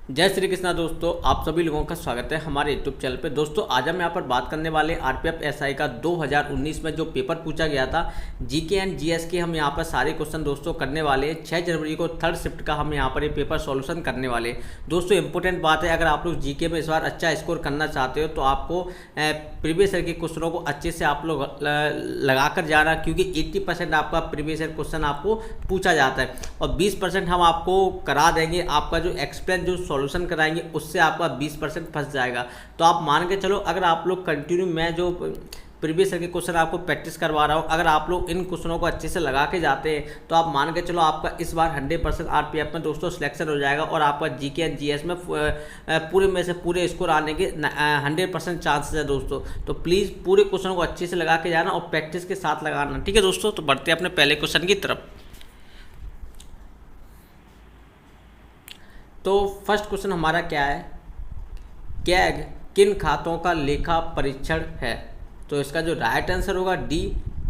जय श्री कृष्णा दोस्तों, आप सभी लोगों का स्वागत है हमारे यूट्यूब चैनल पे। दोस्तों आज हम यहाँ पर बात करने वाले आरपीएफ एसआई का 2019 में जो पेपर पूछा गया था जीके एंड जीएस के। हम यहाँ पर सारे क्वेश्चन दोस्तों करने वाले 6 जनवरी को थर्ड शिफ्ट का हम यहाँ पर ये पेपर सॉल्यूशन करने वाले। दोस्तों इंपॉर्टेंट बात है, अगर आप लोग जीके में इस बार अच्छा स्कोर करना चाहते हो तो आपको प्रीवियस ईयर के क्वेश्चनों को अच्छे से आप लोग लगा कर जाना, क्योंकि 80% आपका प्रीवियस ईयर क्वेश्चन आपको पूछा जाता है और 20% हम आपको करा देंगे। आपका जो एक्सप्लेन जो सॉल्यूशन कराएंगे उससे आपका 20% फंस जाएगा। तो आप मान के चलो, अगर आप लोग कंटिन्यू मैं जो प्रीवियस ईयर के क्वेश्चन आपको प्रैक्टिस करवा रहा हूँ, अगर आप लोग इन क्वेश्चनों को अच्छे से लगा के जाते हैं तो आप मान के चलो आपका इस बार 100% आरपीएफ में दोस्तों सिलेक्शन हो जाएगा और आपका जीके एंड जीएस में पूरे में से पूरे स्कोर आने के 100% चांसेस है दोस्तों। तो प्लीज़ पूरे क्वेश्चनों को अच्छे से लगा के जाना और प्रैक्टिस के साथ लगाना, ठीक है दोस्तों। तो बढ़ते हैं अपने पहले क्वेश्चन की तरफ। तो फर्स्ट क्वेश्चन हमारा क्या है, कैग किन खातों का लेखा परीक्षण है? तो इसका जो राइट आंसर होगा डी,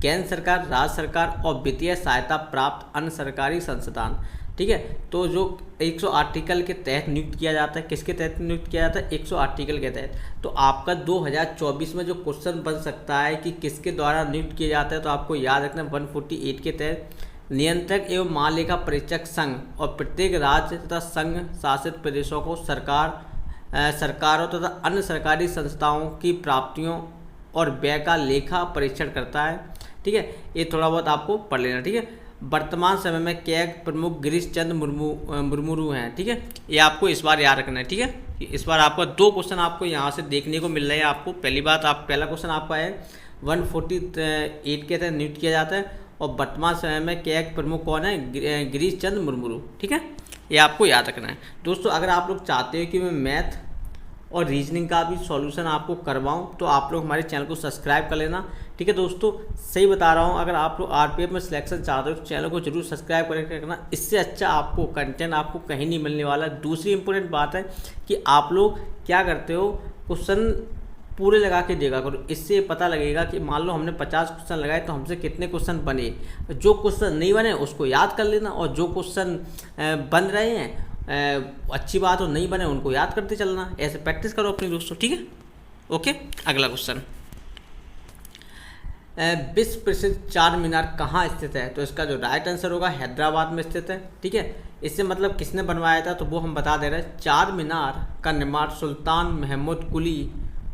केंद्र सरकार, राज्य सरकार और वित्तीय सहायता प्राप्त अन्य सरकारी संस्थान, ठीक है। तो जो 100 आर्टिकल के तहत नियुक्त किया जाता है, किसके तहत नियुक्त किया जाता है? 100 आर्टिकल के तहत। तो आपका 2024 में जो क्वेश्चन बन सकता है कि किसके द्वारा नियुक्त किया जाता है, तो आपको याद रखना 148 के तहत नियंत्रक एवं महालेखा परीक्षक संघ और प्रत्येक राज्य तथा संघ शासित प्रदेशों को सरकारों तथा अन्य सरकारी संस्थाओं की प्राप्तियों और व्यय का लेखा परीक्षण करता है, ठीक है। ये थोड़ा बहुत आपको पढ़ लेना, ठीक है। वर्तमान समय में कैग प्रमुख गिरीश चंद्र मुर्मू हैं, ठीक है। ये आपको इस बार याद रखना है, ठीक है। इस बार आपका 2 क्वेश्चन आपको यहाँ से देखने को मिल रहे हैं। आपको पहली बात, पहला क्वेश्चन आपका है 148 के तहत नियुक्त किया जाता है और वर्तमान समय में कैग प्रमुख कौन है? गिरीश चंद्र मुर्मू, ठीक है। ये आपको याद रखना है दोस्तों। अगर आप लोग चाहते हो कि मैं मैथ और रीजनिंग का भी सॉल्यूशन आपको करवाऊं तो आप लोग हमारे चैनल को सब्सक्राइब कर लेना, ठीक है दोस्तों। सही बता रहा हूं, अगर आप लोग आरपीएफ में सिलेक्शन चाहते हो तो चैनल को जरूर सब्सक्राइब करके रखना। इससे अच्छा आपको कंटेंट आपको कहीं नहीं मिलने वाला। दूसरी इंपॉर्टेंट बात है कि आप लोग क्या करते हो, क्वेश्चन पूरे लगा के देखा करो। इससे पता लगेगा कि मान लो हमने 50 क्वेश्चन लगाए तो हमसे कितने क्वेश्चन बने। जो क्वेश्चन नहीं बने उसको याद कर लेना और जो क्वेश्चन बन रहे हैं अच्छी बात हो, नहीं बने उनको याद करते चलना। ऐसे प्रैक्टिस करो अपने दोस्तों, ठीक है। ओके, अगला क्वेश्चन, विश्व प्रसिद्ध चार मीनार कहाँ स्थित है? तो इसका जो राइट आंसर होगा हैदराबाद में स्थित है, ठीक है। इससे मतलब किसने बनवाया था तो वो हम बता दे रहे हैं। चार मीनार का निर्माण सुल्तान महमूद कुली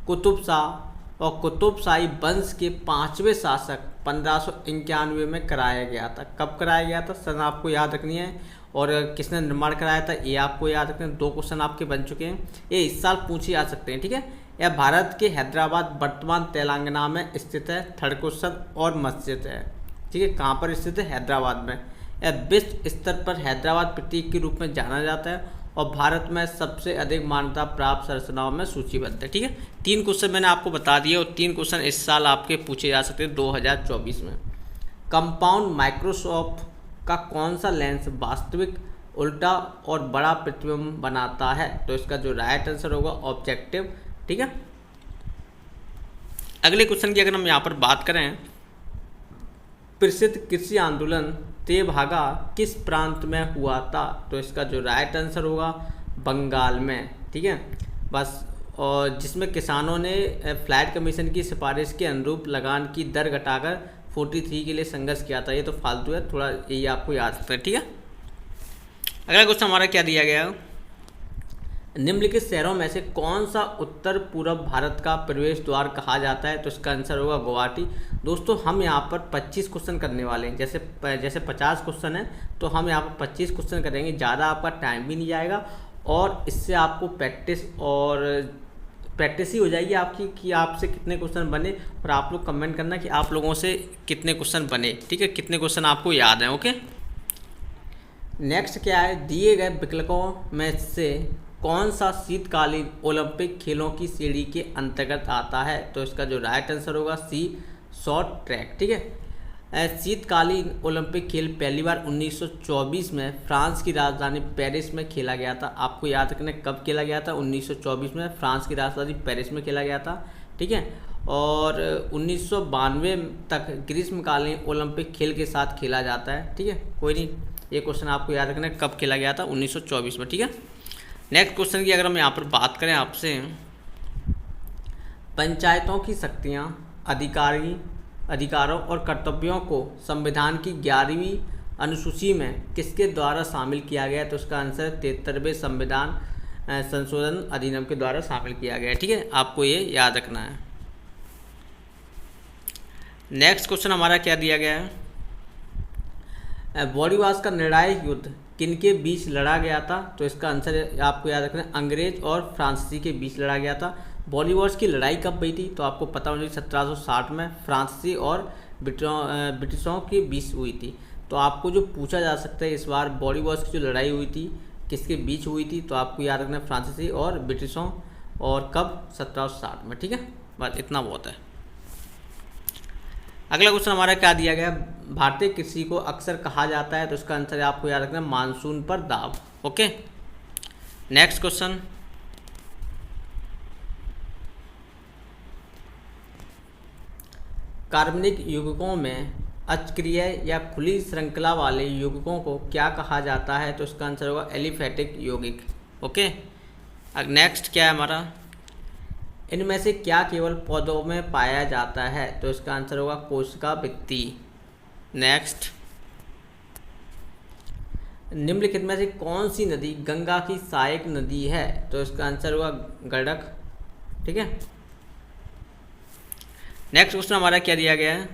कुतुब शाह और कुतुब शाही वंश के 5वें शासक 1591 में कराया गया था। कब कराया गया था? सन आपको याद रखनी है और किसने निर्माण कराया था ये आपको याद रखना है। 2 क्वेश्चन आपके बन चुके हैं, ये इस साल पूछे जा सकते हैं, ठीक है। यह भारत के हैदराबाद वर्तमान तेलंगाना में स्थित है। थर्ड क्वेश्चन, और मस्जिद है, ठीक है। कहाँ पर स्थित है? हैदराबाद में। यह विश्व स्तर पर हैदराबाद प्रतीक के रूप में जाना जाता है और भारत में सबसे अधिक मान्यता प्राप्त संरचनाओं में सूचीबद्ध है, ठीक है। 3 क्वेश्चन मैंने आपको बता दिए और 3 क्वेश्चन इस साल आपके पूछे जा सकते हैं 2024 में। कंपाउंड माइक्रोस्कोप का कौन सा लेंस वास्तविक उल्टा और बड़ा प्रतिबिंब बनाता है? तो इसका जो राइट आंसर होगा ऑब्जेक्टिव, ठीक है। अगले क्वेश्चन की अगर हम यहाँ पर बात करें, प्रसिद्ध कृषि आंदोलन तेभागा किस प्रांत में हुआ था? तो इसका जो राइट आंसर होगा बंगाल में, ठीक है। बस, और जिसमें किसानों ने फ्लैट कमीशन की सिफारिश के अनुरूप लगान की दर घटाकर 43 के लिए संघर्ष किया था। ये तो फालतू है, थोड़ा ये आपको याद रखना है, ठीक है। अगला क्वेश्चन हमारा क्या दिया गया? निम्नलिखित शहरों में से कौन सा उत्तर पूर्व भारत का प्रवेश द्वार कहा जाता है? तो इसका आंसर होगा गुवाहाटी। दोस्तों हम यहाँ पर 25 क्वेश्चन करने वाले हैं। जैसे 50 क्वेश्चन है तो हम यहाँ पर 25 क्वेश्चन करेंगे। ज़्यादा आपका टाइम भी नहीं जाएगा और इससे आपको प्रैक्टिस ही हो जाएगी आपकी कि आपसे कितने क्वेश्चन बने। और आप लोग कमेंट करना कि आप लोगों से कितने क्वेश्चन बने, ठीक है, कितने क्वेश्चन आपको याद हैं। ओके, नेक्स्ट क्या है, दिए गए विकल्पों में से कौन सा शीतकालीन ओलंपिक खेलों की श्रेणी के अंतर्गत आता है? तो इसका जो राइट आंसर होगा सी, शॉर्ट ट्रैक, ठीक है। शीतकालीन ओलंपिक खेल पहली बार 1924 में फ्रांस की राजधानी पेरिस में खेला गया था। आपको याद रखना कब खेला गया था? 1924 में फ्रांस की राजधानी पेरिस में खेला गया था, ठीक है। और 1992 तक ग्रीष्मकालीन ओलंपिक खेल के साथ खेला जाता है, ठीक है। कोई नहीं, ये क्वेश्चन आपको याद रखना है कब खेला गया था? 1924 में, ठीक है। नेक्स्ट क्वेश्चन की अगर हम यहाँ पर बात करें आपसे, पंचायतों की शक्तियाँ, अधिकारों और कर्तव्यों को संविधान की 11वीं अनुसूची में किसके द्वारा शामिल किया गया है? तो इसका आंसर 73वें संविधान संशोधन अधिनियम के द्वारा शामिल किया गया है। ठीक है, आपको ये याद रखना है। नेक्स्ट क्वेश्चन हमारा क्या दिया गया है? बॉडीवाश का निर्णायक युद्ध किनके बीच लड़ा गया था? तो इसका आंसर आपको याद रखना है, अंग्रेज और फ्रांसीसी के बीच लड़ा गया था। बॉडीवाश की लड़ाई कब हुई थी? तो आपको पता होना चाहिए 1760 में फ्रांसीसी और ब्रिटिशों के बीच हुई थी। तो आपको जो पूछा जा सकता है इस बार, बॉडीवाश की जो लड़ाई हुई थी किसके बीच हुई थी? तो आपको याद रखना है फ्रांसीसी और ब्रिटिशों, और कब? 1760 में। ठीक है, बस इतना बहुत है। अगला क्वेश्चन हमारा क्या दिया गया? भारतीय कृषि को अक्सर कहा जाता है, तो इसका आंसर आपको याद रखना है मानसून पर दाब। ओके, नेक्स्ट क्वेश्चन, कार्बनिक यौगिकों में अचक्रिय या खुली श्रृंखला वाले यौगिकों को क्या कहा जाता है? तो इसका आंसर होगा एलिफेटिक यौगिक। ओके, अब नेक्स्ट क्या है हमारा? इनमें से क्या केवल पौधों में पाया जाता है? तो इसका आंसर होगा कोशिका भित्ति। नेक्स्ट, निम्नलिखित में से कौन सी नदी गंगा की सहायक नदी है? तो इसका आंसर होगा गंडक। ठीक है, नेक्स्ट क्वेश्चन हमारा क्या दिया गया है?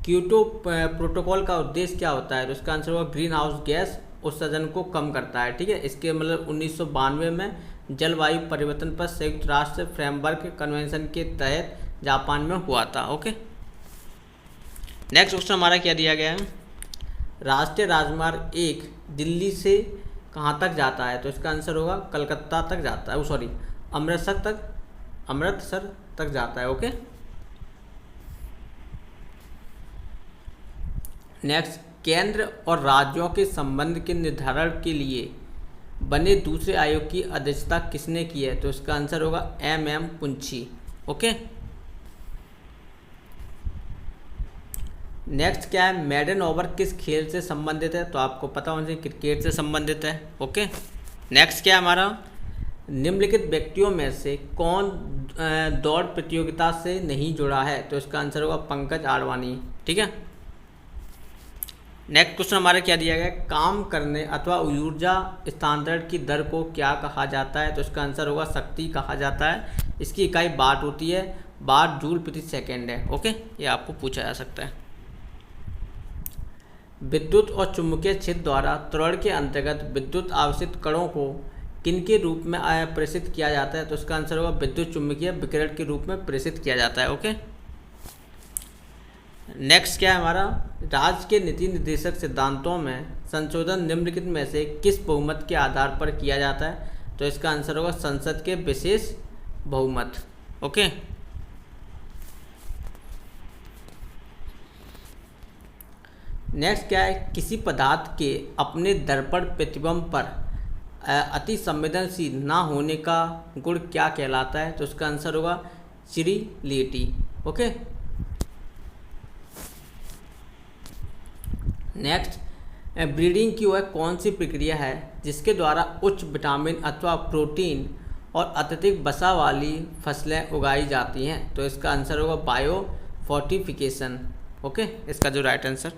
क्योटो प्रोटोकॉल का उद्देश्य क्या होता है? तो इसका आंसर होगा ग्रीन हाउस गैस उत्सर्जन को कम करता है। ठीक है, इसके मतलब 1992 में जलवायु परिवर्तन पर संयुक्त राष्ट्र फ्रेमवर्क कन्वेंशन के तहत जापान में हुआ था। ओके, नेक्स्ट क्वेश्चन हमारा क्या दिया गया है? राष्ट्रीय राजमार्ग 1 दिल्ली से कहाँ तक जाता है? तो इसका आंसर होगा कलकत्ता तक जाता है, सॉरी अमृतसर तक जाता है। ओके, नेक्स्ट, केंद्र और राज्यों के संबंध के निर्धारण के लिए बने दूसरे आयोग की अध्यक्षता किसने की है? तो इसका आंसर होगा MM पुंछी। ओके, नेक्स्ट क्या है? मेडन ओवर किस खेल से संबंधित है? तो आपको पता होना चाहिए क्रिकेट से संबंधित है। ओके, नेक्स्ट क्या है हमारा? निम्नलिखित व्यक्तियों में से कौन दौड़ प्रतियोगिता से नहीं जुड़ा है? तो इसका आंसर होगा पंकज आडवाणी। ठीक है, नेक्स्ट क्वेश्चन हमारा क्या दिया गया? काम करने अथवा ऊर्जा स्थानांतरण की दर को क्या कहा जाता है? तो इसका आंसर होगा शक्ति कहा जाता है। इसकी इकाई वाट होती है, वाट जूल प्रति सेकेंड है। ओके, ये आपको पूछा जा सकता है। विद्युत और चुंबकीय क्षेत्र द्वारा त्वरण के अंतर्गत विद्युत आवेशित कणों को किनके रूप में प्रेषित किया जाता है? तो इसका आंसर होगा विद्युत चुंबकीय विकिरण के रूप में प्रेषित किया जाता है। ओके, नेक्स्ट क्या है हमारा? राज्य के नीति निर्देशक सिद्धांतों में संशोधन निम्नलिखित में से किस बहुमत के आधार पर किया जाता है? तो इसका आंसर होगा संसद के विशेष बहुमत। ओके, नेक्स्ट क्या है? किसी पदार्थ के अपने दर्पण प्रतिबिंब पर अति संवेदनशील ना होने का गुण क्या कहलाता है? तो इसका आंसर होगा स्टीरिलिटी। ओके, नेक्स्ट, ब्रीडिंग की वह कौन सी प्रक्रिया है जिसके द्वारा उच्च विटामिन अथवा प्रोटीन और अत्यधिक वसा वाली फसलें उगाई जाती हैं? तो इसका आंसर होगा बायो फोर्टिफिकेशन। ओके, इसका जो राइट आंसर।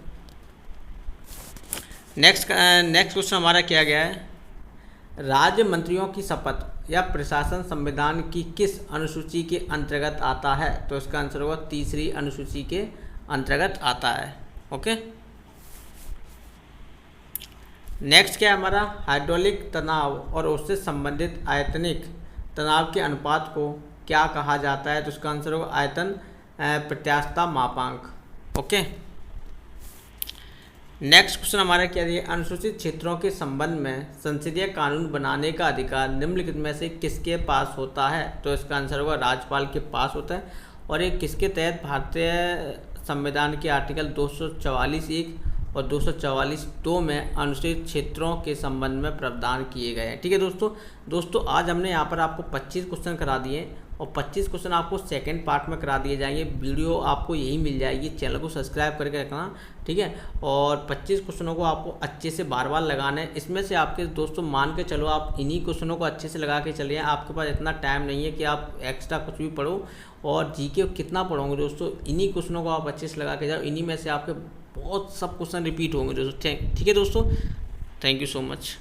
नेक्स्ट क्वेश्चन हमारा क्या गया है? राज्य मंत्रियों की शपथ या प्रशासन संविधान की किस अनुसूची के अंतर्गत आता है? तो इसका आंसर होगा 3री अनुसूची के अंतर्गत आता है। ओके, नेक्स्ट क्या है हमारा? हाइड्रोलिक तनाव और उससे संबंधित आयतनिक तनाव के अनुपात को क्या कहा जाता है? तो इसका आंसर होगा आयतन प्रत्यास्थता मापांक। ओके, नेक्स्ट क्वेश्चन हमारा क्या दिया? अनुसूचित क्षेत्रों के संबंध में संसदीय कानून बनाने का अधिकार निम्नलिखित में से किसके पास होता है? तो इसका आंसर होगा राज्यपाल के पास होता है। और ये किसके तहत? भारतीय संविधान के आर्टिकल 244(1) और 244(2) में अनुसूचित क्षेत्रों के संबंध में प्रावधान किए गए हैं। ठीक है दोस्तों आज हमने यहाँ पर आपको 25 क्वेश्चन करा दिए और 25 क्वेश्चन आपको सेकंड पार्ट में करा दिए जाएंगे। वीडियो आपको यही मिल जाएगी, चैनल को सब्सक्राइब करके रखना, ठीक है। और 25 क्वेश्चनों को आपको अच्छे से बार बार लगाना है। इसमें से आपके दोस्तों मान के चलो आप इन्हीं क्वेश्चनों को अच्छे से लगा के चलिए, आपके पास इतना टाइम नहीं है कि आप एक्स्ट्रा कुछ भी पढ़ो। और जीके कितना पढ़ोगे दोस्तों, इन्हीं क्वेश्चनों को आप अच्छे से लगा के जाओ, इन्हीं में से आपके बहुत सब क्वेश्चन रिपीट होंगे दोस्तों। ठीक है दोस्तों, थैंक यू सो मच।